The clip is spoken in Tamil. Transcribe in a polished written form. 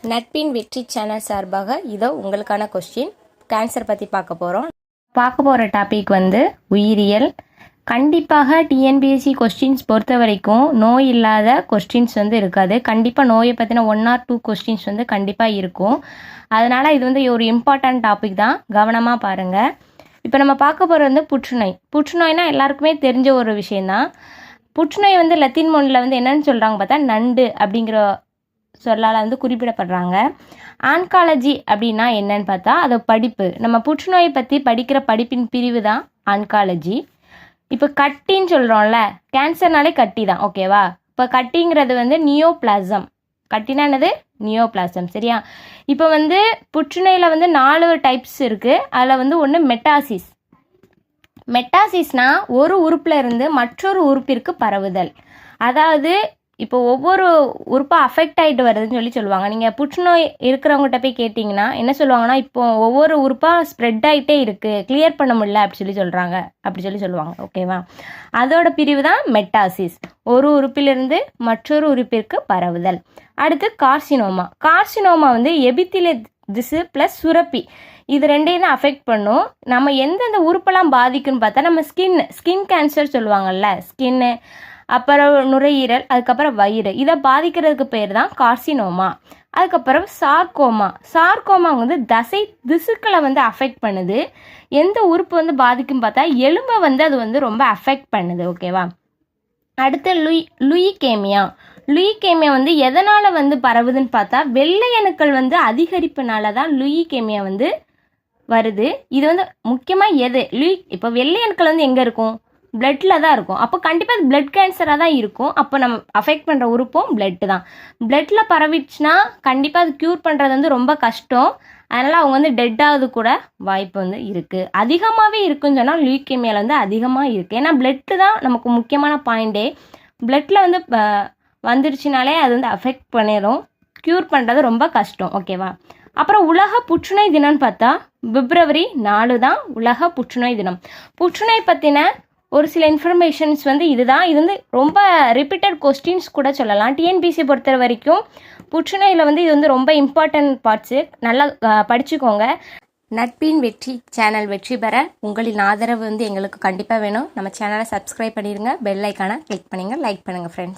நட்பின் வெற்றி சேனல் சார்பாக இதோ உங்களுக்கான கொஸ்டின் கேன்சர் பற்றி பார்க்க போகிற டாபிக் வந்து உயிரியல். கண்டிப்பாக டிஎன்பிஎஸ்சி கொஸ்டின்ஸ் பொறுத்த வரைக்கும் நோய் இல்லாத கொஸ்டின்ஸ் வந்து இருக்காது. கண்டிப்பாக நோயை பற்றின 1 or 2 கொஸ்டின்ஸ் வந்து கண்டிப்பாக இருக்கும். அதனால் இது வந்து ஒரு இம்பார்ட்டன்ட் டாபிக் தான், கவனமாக பாருங்கள். இப்போ நம்ம பார்க்க போகிறது வந்து புற்றுநோய். புற்றுநோய்னா எல்லாருக்குமே தெரிஞ்ச ஒரு விஷயந்தான். புற்றுநோய் வந்து லத்தீன் மொழியில் வந்து என்னன்னு சொல்கிறாங்க பார்த்தா நண்டு அப்படிங்கிற சொல்லால் வந்து குறிப்பிடப்படுறாங்க. ஆன்காலஜி அப்படின்னா என்னன்னு பார்த்தா அது படிப்பு. நம்ம புற்றுநோயை பற்றி படிக்கிற படிப்பின் பிரிவு தான் ஆன்காலஜி. இப்போ கட்டின்னு சொல்கிறோம்ல, கேன்சர்னாலே கட்டி தான், ஓகேவா? இப்போ கட்டிங்கிறது வந்து நியோபிளாசம். கட்டினா என்னது? நியோபிளாசம், சரியா? இப்போ வந்து புற்றுநோயில் வந்து 4 டைப்ஸ் இருக்குது. அதில் வந்து ஒன்று மெட்டாசிஸ். மெட்டாசிஸ்னால் ஒரு உறுப்பில் இருந்து மற்றொரு உறுப்பிற்கு பரவுதல். அதாவது இப்போ ஒவ்வொரு உறுப்பாக அஃபெக்ட் ஆகிட்டு வருதுன்னு சொல்லுவாங்க. நீங்கள் புற்றுநோய் இருக்கிறவங்ககிட்ட போய் கேட்டிங்கன்னா என்ன சொல்லுவாங்கன்னா, இப்போ ஒவ்வொரு உறுப்பாக ஸ்ப்ரெட் ஆகிட்டே இருக்குது, கிளியர் பண்ண முடியல அப்படி சொல்கிறாங்க, அப்படி சொல்லுவாங்க, ஓகேவா? அதோட பிரிவு தான் மெட்டாசிஸ், ஒரு உறுப்பிலிருந்து மற்றொரு உறுப்பிற்கு பரவுதல். அடுத்து கார்சினோமா. கார்சினோமா வந்து எபித்திலியஸ் ப்ளஸ் சுரப்பி, இது ரெண்டையும் தான் அஃபெக்ட் பண்ணும். நம்ம எந்தெந்த உறுப்பெல்லாம் பாதிக்குன்னு பார்த்தா நம்ம ஸ்கின் கேன்சர் சொல்லுவாங்கல்ல, ஸ்கின்னு, அப்புறம் நுரையீரல், அதுக்கப்புறம் வயிறு, இதை பாதிக்கிறதுக்கு பேர் தான் கார்சினோமா. அதுக்கப்புறம் சார்கோமா வந்து தசை திசுக்களை வந்து அஃபெக்ட் பண்ணுது. எந்த உறுப்பு வந்து பாதிக்கும் பார்த்தா எலும்பை வந்து அது வந்து ரொம்ப அஃபெக்ட் பண்ணுது, ஓகேவா? அடுத்து லுயிகேமியா வந்து எதனால் வந்து பரவுதுன்னு பார்த்தா வெள்ளை அணுக்கள் வந்து அதிகரிப்புனால தான் லுயிகேமியா வந்து வருது. இது வந்து முக்கியமாக இப்போ வெள்ளை அணுக்கள் வந்து எங்கே இருக்கும்? பிளட்டில் தான் இருக்கும். அப்போ கண்டிப்பாக அது பிளட் கேன்சராக தான் இருக்கும். அப்போ நம்ம அஃபெக்ட் பண்ணுற உறுப்பும் பிளட்டு தான். பிளட்டில் பரவிடுச்சுன்னா கண்டிப்பாக அது க்யூர் பண்ணுறது வந்து ரொம்ப கஷ்டம். அதனால் அவங்க வந்து டெட் ஆகுது கூட வாய்ப்பு வந்து இருக்குது. அதிகமாகவே இருக்குன்னு சொன்னால் லுயிகேமியாவில் வந்து அதிகமாக இருக்குது. ஏன்னா பிளட்டு தான் நமக்கு முக்கியமான பாயிண்டே. பிளட்டில் வந்து வந்துருச்சுனாலே அது வந்து அஃபெக்ட் பண்ணிடும். க்யூர் பண்ணுறது ரொம்ப கஷ்டம், ஓகேவா? அப்புறம் உலக புற்றுநோய் தினம்னு பார்த்தா February 4 தான் உலக புற்றுநோய் தினம். புற்றுநோய் பற்றின ஒரு சில இன்ஃபர்மேஷன்ஸ் வந்து இதுதான். இது வந்து ரொம்ப ரிப்பீட்டட் கொஸ்டின்ஸ் கூட சொல்லலாம். டிஎன்பிசி பொறுத்த வரைக்கும் புற்றுநோயில் வந்து இது வந்து ரொம்ப இம்பார்ட்டன்ட் பார்ட்ஸு. நல்லா படிச்சுக்கோங்க. நட்பின் வெற்றி சேனல் வெற்றி பெற உங்களின் ஆதரவு வந்து எங்களுக்கு கண்டிப்பாக வேணும். நம்ம சேனலை சப்ஸ்கிரைப் பண்ணிடுங்க, பெல் ஐக்கானை கிளிக் பண்ணிங்க, லைக் பண்ணுங்கள் ஃப்ரெண்ட்ஸ்.